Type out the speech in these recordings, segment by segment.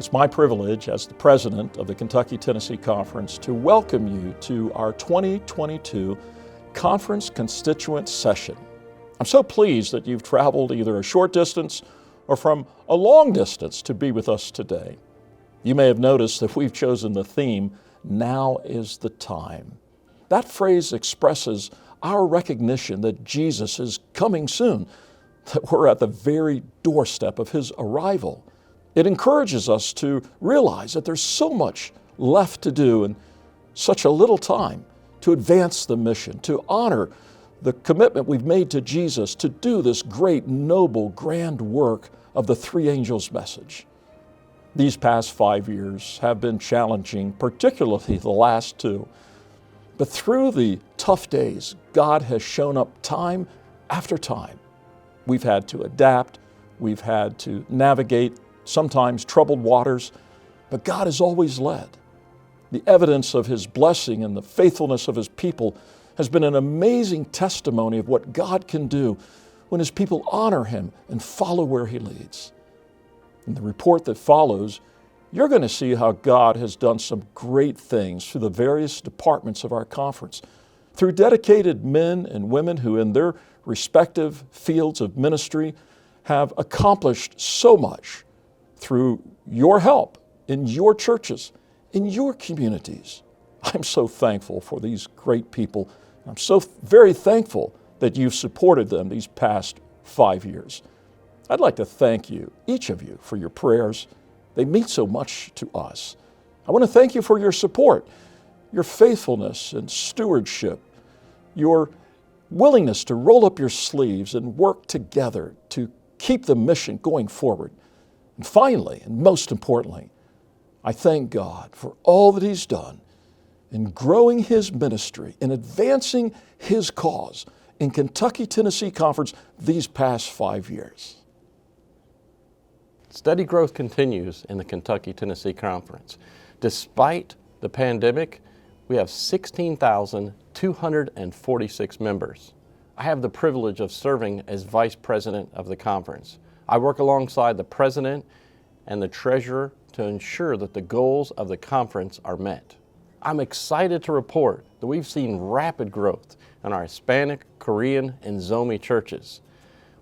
It's my privilege as the president of the Kentucky-Tennessee Conference to welcome you to our 2022 Conference Constituent Session. I'm so pleased that you've traveled either a short distance or from a long distance to be with us today. You may have noticed that we've chosen the theme, Now is the Time. That phrase expresses our recognition that Jesus is coming soon, that we're at the very doorstep of His arrival. It encourages us to realize that there's so much left to do in such a little time to advance the mission, to honor the commitment we've made to Jesus to do this great, noble, grand work of the three angels' message. These past 5 years have been challenging, particularly the last two. But through the tough days, God has shown up time after time. We've had to adapt, we've had to navigate sometimes troubled waters, but God has always led. The evidence of His blessing and the faithfulness of His people has been an amazing testimony of what God can do when His people honor Him and follow where He leads. In the report that follows, you're going to see how God has done some great things through the various departments of our conference, through dedicated men and women who in their respective fields of ministry have accomplished so much through your help in your churches, in your communities. I'm so thankful for these great people. I'm so very thankful that you've supported them these past 5 years. I'd like to thank you, each of you, for your prayers. They mean so much to us. I want to thank you for your support, your faithfulness and stewardship, your willingness to roll up your sleeves and work together to keep the mission going forward. And finally, and most importantly, I thank God for all that He's done in growing His ministry, in advancing His cause in Kentucky-Tennessee Conference these past 5 years. Steady growth continues in the Kentucky-Tennessee Conference. Despite the pandemic, we have 16,246 members. I have the privilege of serving as vice president of the conference. I work alongside the president and the treasurer to ensure that the goals of the conference are met. I'm excited to report that we've seen rapid growth in our Hispanic, Korean, and Zomi churches.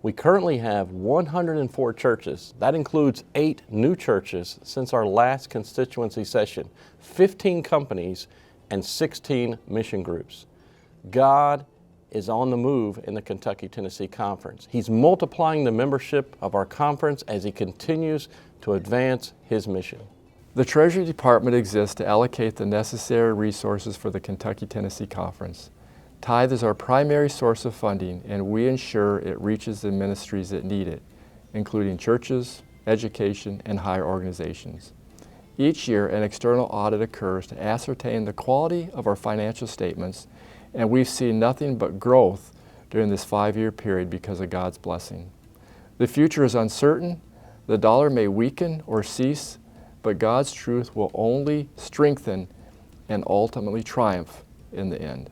We currently have 104 churches. That includes 8 new churches since our last constituency session, 15 companies, and 16 mission groups. God is on the move in the Kentucky-Tennessee Conference. He's multiplying the membership of our conference as He continues to advance His mission. The Treasury Department exists to allocate the necessary resources for the Kentucky-Tennessee Conference. Tithe is our primary source of funding, and we ensure it reaches the ministries that need it, including churches, education, and higher organizations. Each year, an external audit occurs to ascertain the quality of our financial statements, and we've seen nothing but growth during this 5-year period because of God's blessing. The future is uncertain, the dollar may weaken or cease, but God's truth will only strengthen and ultimately triumph in the end.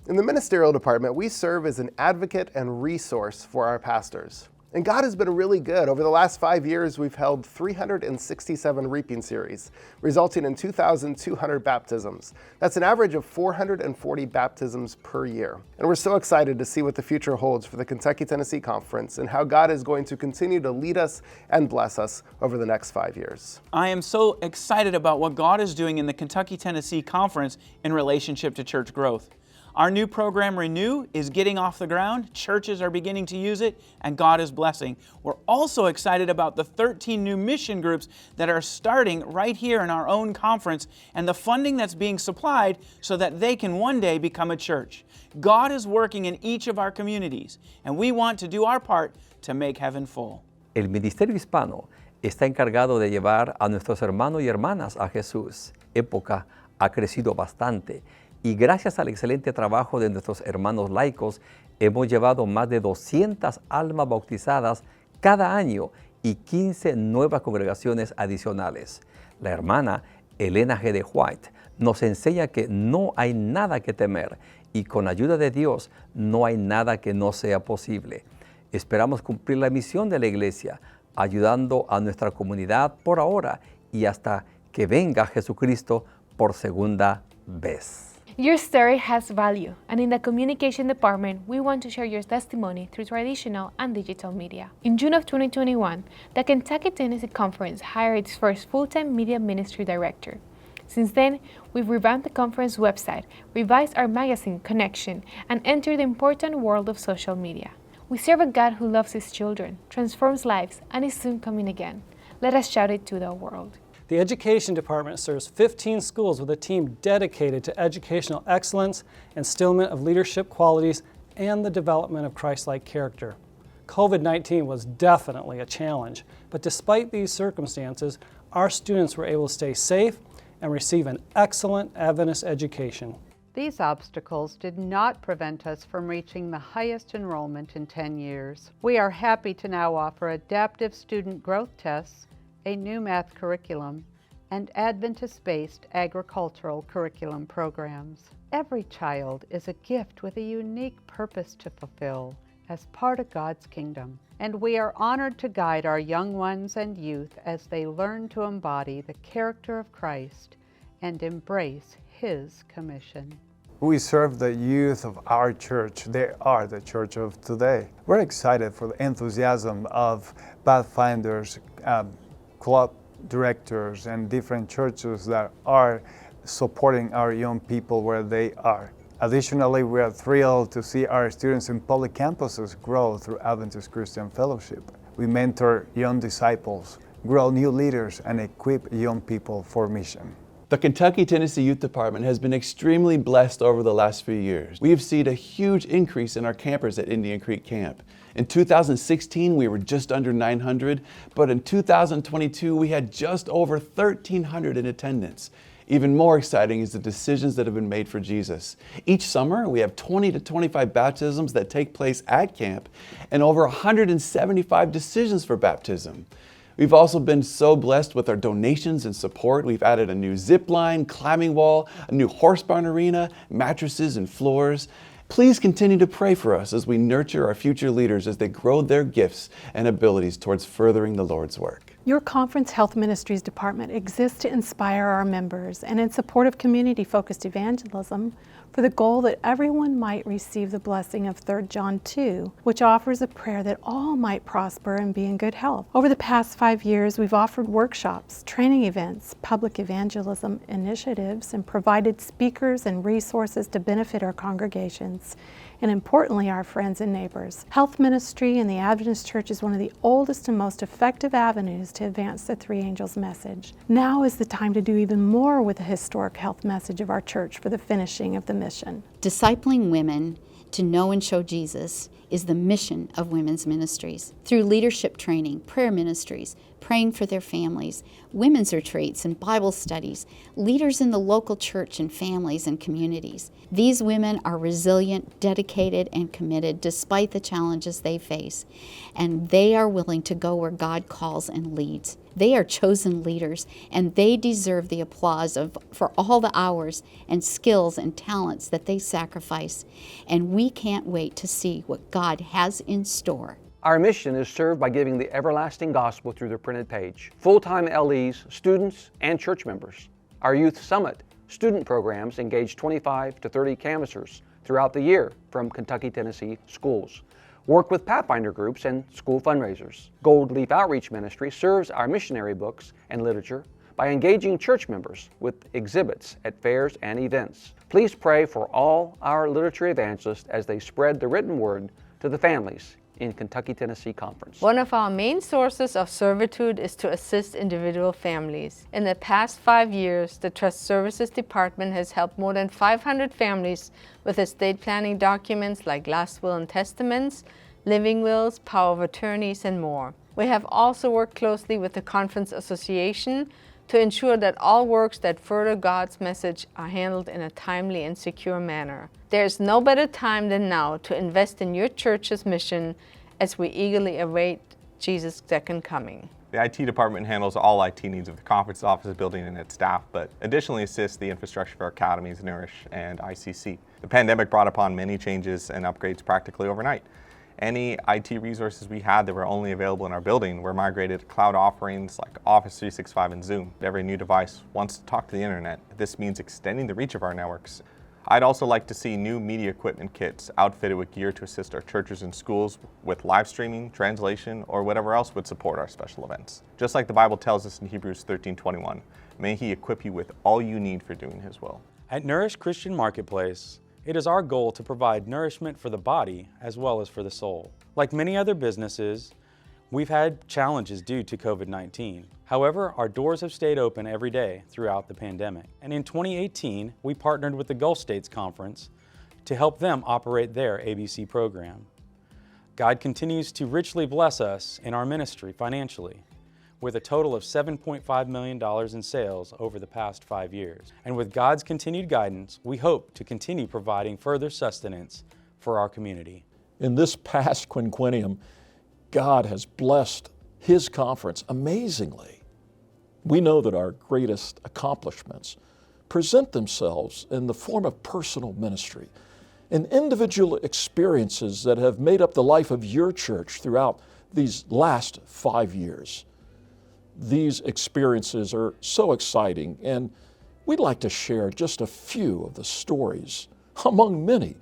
In the ministerial department, we serve as an advocate and resource for our pastors. And God has been really good. Over the last 5 years, we've held 367 reaping series, resulting in 2,200 baptisms. That's an average of 440 baptisms per year. And we're so excited to see what the future holds for the Kentucky-Tennessee Conference and how God is going to continue to lead us and bless us over the next 5 years. I am so excited about what God is doing in the Kentucky-Tennessee Conference in relationship to church growth. Our new program, Renew, is getting off the ground. Churches are beginning to use it, and God is blessing. We're also excited about the 13 new mission groups that are starting right here in our own conference and the funding that's being supplied so that they can one day become a church. God is working in each of our communities, and we want to do our part to make heaven full. El Ministerio Hispano está encargado de llevar a nuestros hermanos y hermanas a Jesús. Época ha crecido bastante. Y gracias al excelente trabajo de nuestros hermanos laicos, hemos llevado más de 200 almas bautizadas cada año y 15 nuevas congregaciones adicionales. La hermana Elena G. de White nos enseña que no hay nada que temer y con ayuda de Dios no hay nada que no sea posible. Esperamos cumplir la misión de la iglesia, ayudando a nuestra comunidad por ahora y hasta que venga Jesucristo por segunda vez. Your story has value, and in the communication department, we want to share your testimony through traditional and digital media. In June of 2021, the Kentucky-Tennessee Conference hired its first full-time media ministry director. Since then, we've revamped the conference website, revised our magazine, Connection, and entered the important world of social media. We serve a God who loves His children, transforms lives, and is soon coming again. Let us shout it to the world. The Education Department serves 15 schools with a team dedicated to educational excellence, instillment of leadership qualities, and the development of Christ-like character. COVID-19 was definitely a challenge, but despite these circumstances, our students were able to stay safe and receive an excellent Adventist education. These obstacles did not prevent us from reaching the highest enrollment in 10 years. We are happy to now offer adaptive student growth tests, a new math curriculum, and Adventist-based agricultural curriculum programs. Every child is a gift with a unique purpose to fulfill as part of God's kingdom, and we are honored to guide our young ones and youth as they learn to embody the character of Christ and embrace His commission. We serve the youth of our church. They are the church of today. We're excited for the enthusiasm of Pathfinders, club directors, and different churches that are supporting our young people where they are. Additionally, we are thrilled to see our students in public campuses grow through Adventist Christian Fellowship. We mentor young disciples, grow new leaders, and equip young people for mission. The Kentucky-Tennessee Youth Department has been extremely blessed over the last few years. We have seen a huge increase in our campers at Indian Creek Camp. In 2016, we were just under 900, but in 2022, we had just over 1,300 in attendance. Even more exciting is the decisions that have been made for Jesus. Each summer, we have 20 to 25 baptisms that take place at camp and over 175 decisions for baptism. We've also been so blessed with our donations and support. We've added a new zip line, climbing wall, a new horse barn arena, mattresses and floors. Please continue to pray for us as we nurture our future leaders as they grow their gifts and abilities towards furthering the Lord's work. Your Conference Health Ministries Department exists to inspire our members and in support of community-focused evangelism for the goal that everyone might receive the blessing of 3 John 2, which offers a prayer that all might prosper and be in good health. Over the past 5 years, we've offered workshops, training events, public evangelism initiatives, and provided speakers and resources to benefit our congregations, and importantly, our friends and neighbors. Health ministry in the Adventist Church is one of the oldest and most effective avenues to advance the Three Angels message. Now is the time to do even more with the historic health message of our church for the finishing of the mission. Discipling women to know and show Jesus is the mission of women's ministries. Through leadership training, prayer ministries, praying for their families, women's retreats and Bible studies, leaders in the local church and families and communities. These women are resilient, dedicated, and committed despite the challenges they face, and they are willing to go where God calls and leads. They are chosen leaders, and they deserve the applause for all the hours and skills and talents that they sacrifice, and we can't wait to see what God has in store. Our mission is served by giving the everlasting gospel through the printed page. Full-time LEs, students, and church members. Our Youth Summit student programs engage 25 to 30 canvassers throughout the year from Kentucky-Tennessee schools. Work with Pathfinder groups and school fundraisers. Gold Leaf Outreach Ministry serves our missionary books and literature by engaging church members with exhibits at fairs and events. Please pray for all our literature evangelists as they spread the written word to the families in Kentucky-Tennessee Conference. One of our main sources of servitude is to assist individual families. In the past 5 years, the Trust Services Department has helped more than 500 families with estate planning documents like last will and testaments, living wills, power of attorneys, and more. We have also worked closely with the Conference Association to ensure that all works that further God's message are handled in a timely and secure manner. There is no better time than now to invest in your church's mission as we eagerly await Jesus' second coming. The IT department handles all IT needs of the conference office building and its staff, but additionally assists the infrastructure for our academies, Nourish, and ICC. The pandemic brought upon many changes and upgrades practically overnight. Any IT resources we had that were only available in our building were migrated to cloud offerings like Office 365 and Zoom. Every new device wants to talk to the internet. This means extending the reach of our networks. I'd also like to see new media equipment kits outfitted with gear to assist our churches and schools with live streaming, translation, or whatever else would support our special events. Just like the Bible tells us in Hebrews 13:21, may He equip you with all you need for doing His will. At Nourish Christian Marketplace, it is our goal to provide nourishment for the body as well as for the soul. Like many other businesses, we've had challenges due to COVID-19. However, our doors have stayed open every day throughout the pandemic. And in 2018, we partnered with the Gulf States Conference to help them operate their ABC program. God continues to richly bless us in our ministry financially, with a total of $7.5 million in sales over the past 5 years. And with God's continued guidance, we hope to continue providing further sustenance for our community. In this past quinquennium, God has blessed His conference amazingly. We know that our greatest accomplishments present themselves in the form of personal ministry and individual experiences that have made up the life of your church throughout these last 5 years. These experiences are so exciting, and we'd like to share just a few of the stories among many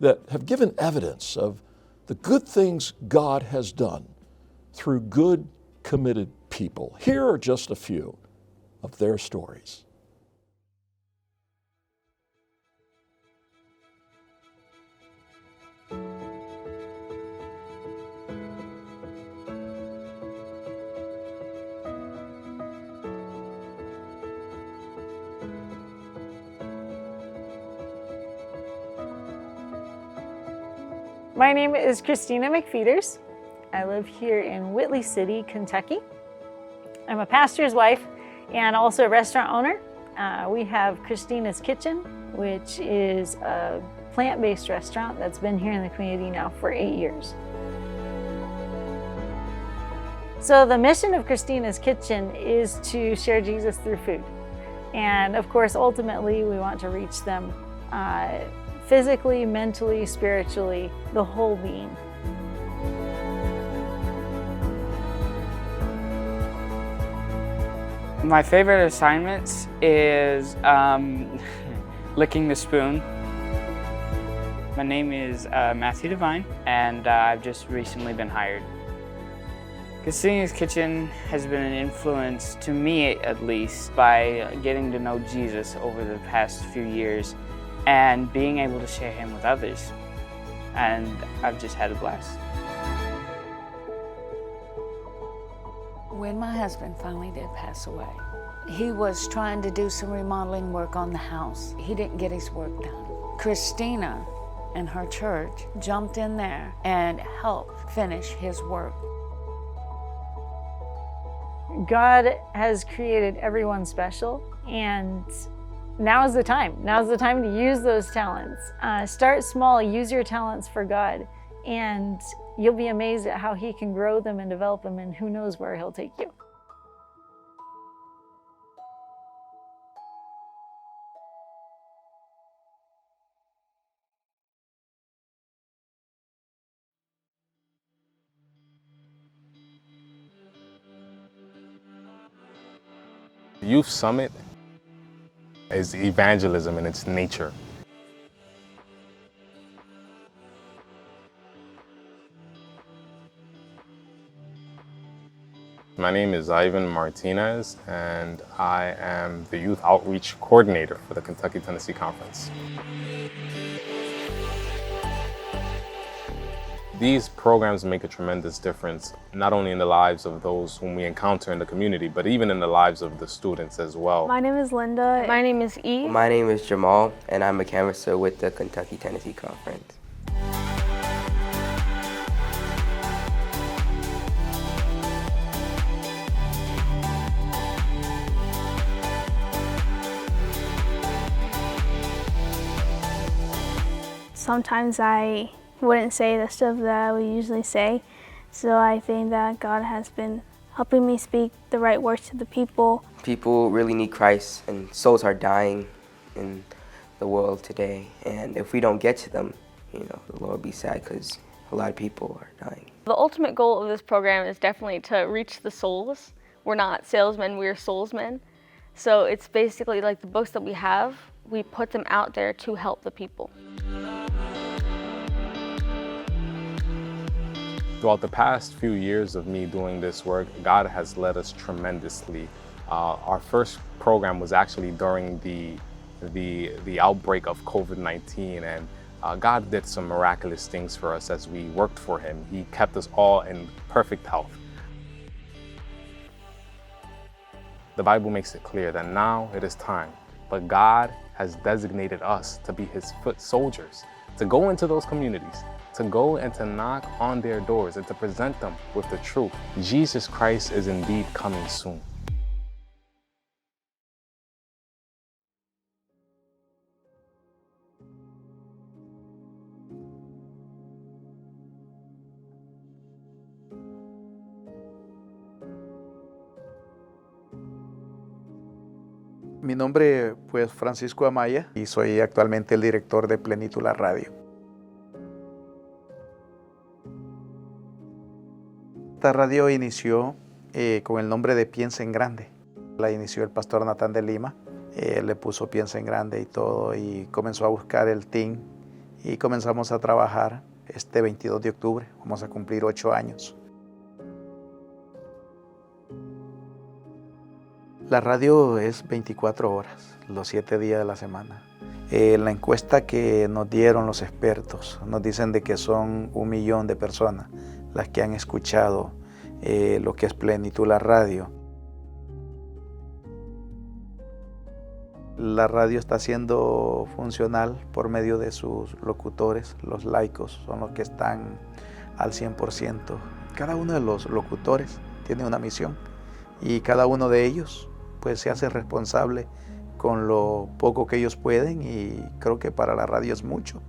that have given evidence of the good things God has done through good, committed people. Here are just a few of their stories. My name is Christina McFeeters. I live here in Whitley City, Kentucky. I'm a pastor's wife and also a restaurant owner. We have Christina's Kitchen, which is a plant-based restaurant that's been here in the community now for 8 years. So the mission of Christina's Kitchen is to share Jesus through food. And of course, ultimately, we want to reach them physically, mentally, spiritually, the whole being. My favorite assignments is licking the spoon. My name is Matthew Devine, and I've just recently been hired. Christina's Kitchen has been an influence to me, at least, by getting to know Jesus over the past few years and being able to share Him with others. And I've just had a blast. When my husband finally did pass away, he was trying to do some remodeling work on the house. He didn't get his work done. Christina and her church jumped in there and helped finish his work. God has created everyone special, and now is the time. Now is the time to use those talents. Start small, use your talents for God, and you'll be amazed at how He can grow them and develop them, and who knows where He'll take you. Youth Summit is evangelism in its nature. My name is Ivan Martinez, and I am the Youth Outreach Coordinator for the Kentucky-Tennessee Conference. These programs make a tremendous difference, not only in the lives of those whom we encounter in the community, but even in the lives of the students as well. My name is Linda. My name is E. My name is Jamal, and I'm a canvasser with the Kentucky-Tennessee Conference. Sometimes I wouldn't say the stuff that I would usually say, so I think that God has been helping me speak the right words to the people. People really need Christ, and souls are dying in the world today, and if we don't get to them, the Lord will be sad because a lot of people are dying. The ultimate goal of this program is definitely to reach the souls. We're not salesmen, we're soulsmen. So it's basically like the books that we have, we put them out there to help the people. Throughout the past few years of me doing this work, God has led us tremendously. Our first program was actually during the outbreak of COVID-19, and God did some miraculous things for us as we worked for Him. He kept us all in perfect health. The Bible makes it clear that now it is time, but God has designated us to be His foot soldiers, to go into those communities, to go and to knock on their doors and to present them with the truth. Jesus Christ is indeed coming soon. Mi nombre pues Francisco Amaya y soy actualmente el director de Plenitud la Radio. Esta radio inició con el nombre de Piensa en Grande. La inició el pastor Natán de Lima. Le puso Piensa en Grande y todo y comenzó a buscar el team y comenzamos a trabajar este 22 de octubre. Vamos a cumplir 8 años. La radio es 24 horas, los 7 días de la semana. La encuesta que nos dieron los expertos nos dicen de que son 1 millón de personas las que han escuchado lo que es Plenitud la Radio. La radio está siendo funcional por medio de sus locutores, los laicos son los que están al 100%. Cada uno de los locutores tiene una misión y cada uno de ellos pues se hace responsable con lo poco que ellos pueden y creo que para la radio es mucho.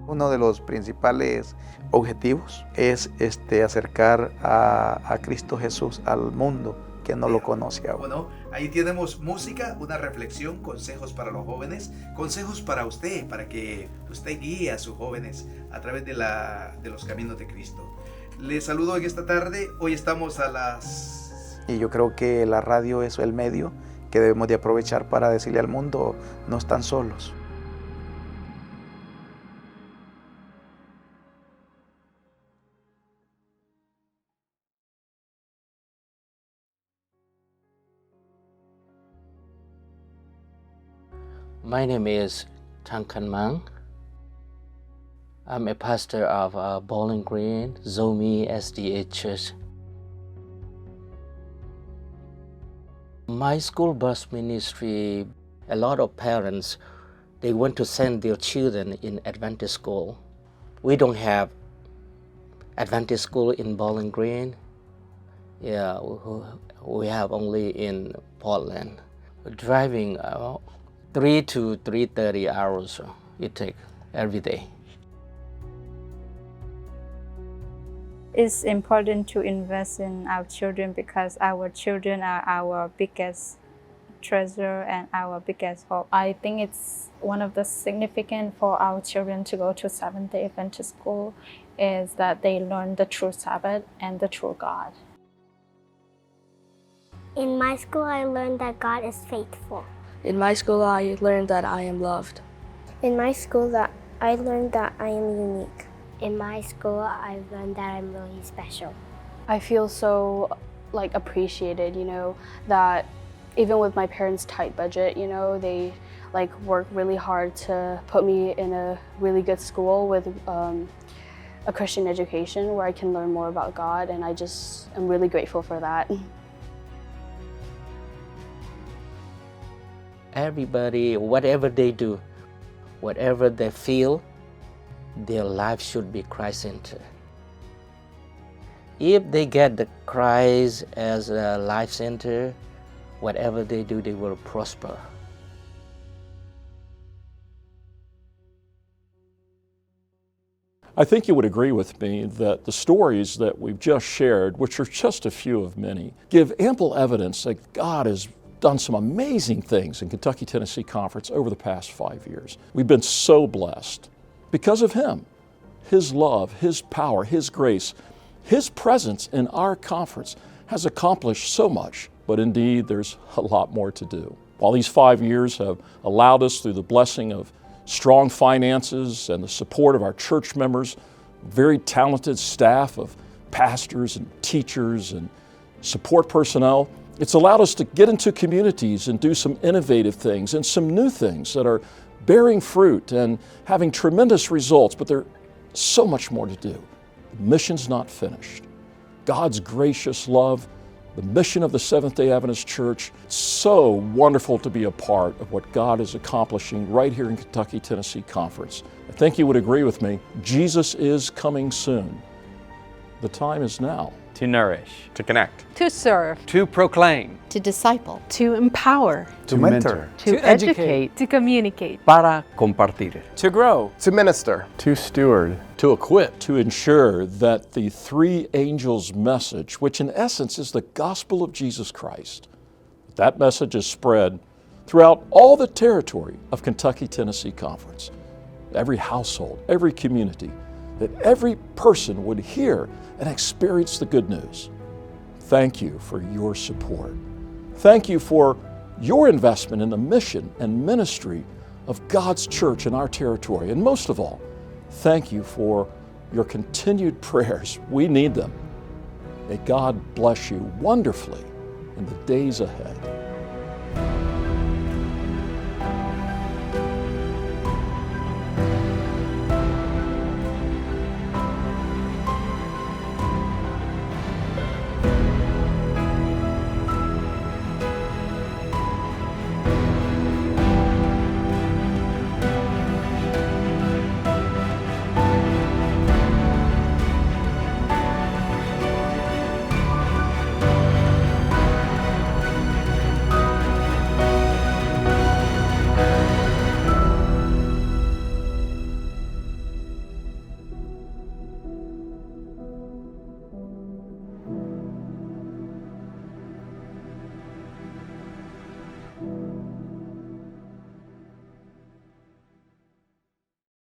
Uno de los principales objetivos es acercar a Cristo Jesús al mundo que no lo conoce aún. Bueno, ahí tenemos música, una reflexión, consejos para los jóvenes, consejos para usted, para que usted guíe a sus jóvenes a través de los caminos de Cristo. Les saludo en esta tarde, hoy estamos a las... Y yo creo que la radio es el medio que debemos de aprovechar para decirle al mundo, no están solos. My name is Tangkan Mang. I'm a pastor of Bowling Green, Zomi SDA Church. My school bus ministry, a lot of parents, they want to send their children in Adventist school. We don't have Adventist school in Bowling Green. Yeah, we have only in Portland. Driving 3 to 3:30 hours it takes every day. It's important to invest in our children because our children are our biggest treasure and our biggest hope. I think it's one of the significant for our children to go to Seventh-day Adventist school is that they learn the true Sabbath and the true God. In my school, I learned that God is faithful. In my school, I learned that I am loved. In my school, I learned that I am unique. In my school, I learned that I'm really special. I feel so appreciated, that even with my parents' tight budget, they work really hard to put me in a really good school with a Christian education where I can learn more about God, and I just am really grateful for that. Everybody, whatever they do, whatever they feel, their life should be Christ-centered. If they get the Christ as a life center, whatever they do, they will prosper. I think you would agree with me that the stories that we've just shared, which are just a few of many, give ample evidence that God is done some amazing things in Kentucky-Tennessee Conference over the past 5 years. We've been so blessed because of him, his love, his power, his grace, his presence in our conference has accomplished so much, but indeed there's a lot more to do. While these 5 years have allowed us, through the blessing of strong finances and the support of our church members, very talented staff of pastors and teachers and support personnel, it's allowed us to get into communities and do some innovative things and some new things that are bearing fruit and having tremendous results, but there's so much more to do. The mission's not finished. God's gracious love, the mission of the Seventh-day Adventist Church, it's so wonderful to be a part of what God is accomplishing right here in Kentucky-Tennessee Conference. I think you would agree with me, Jesus is coming soon. The time is now. To nourish. To connect. To serve. To proclaim. To disciple. To empower. To mentor. To educate. To communicate. Para compartir. To grow. To minister. To steward. To equip. To ensure that the three angels' message, which in essence is the gospel of Jesus Christ, that message is spread throughout all the territory of Kentucky-Tennessee Conference. Every household, every community, that every person would hear and experience the good news. Thank you for your support. Thank you for your investment in the mission and ministry of God's church in our territory. And most of all, thank you for your continued prayers. We need them. May God bless you wonderfully in the days ahead.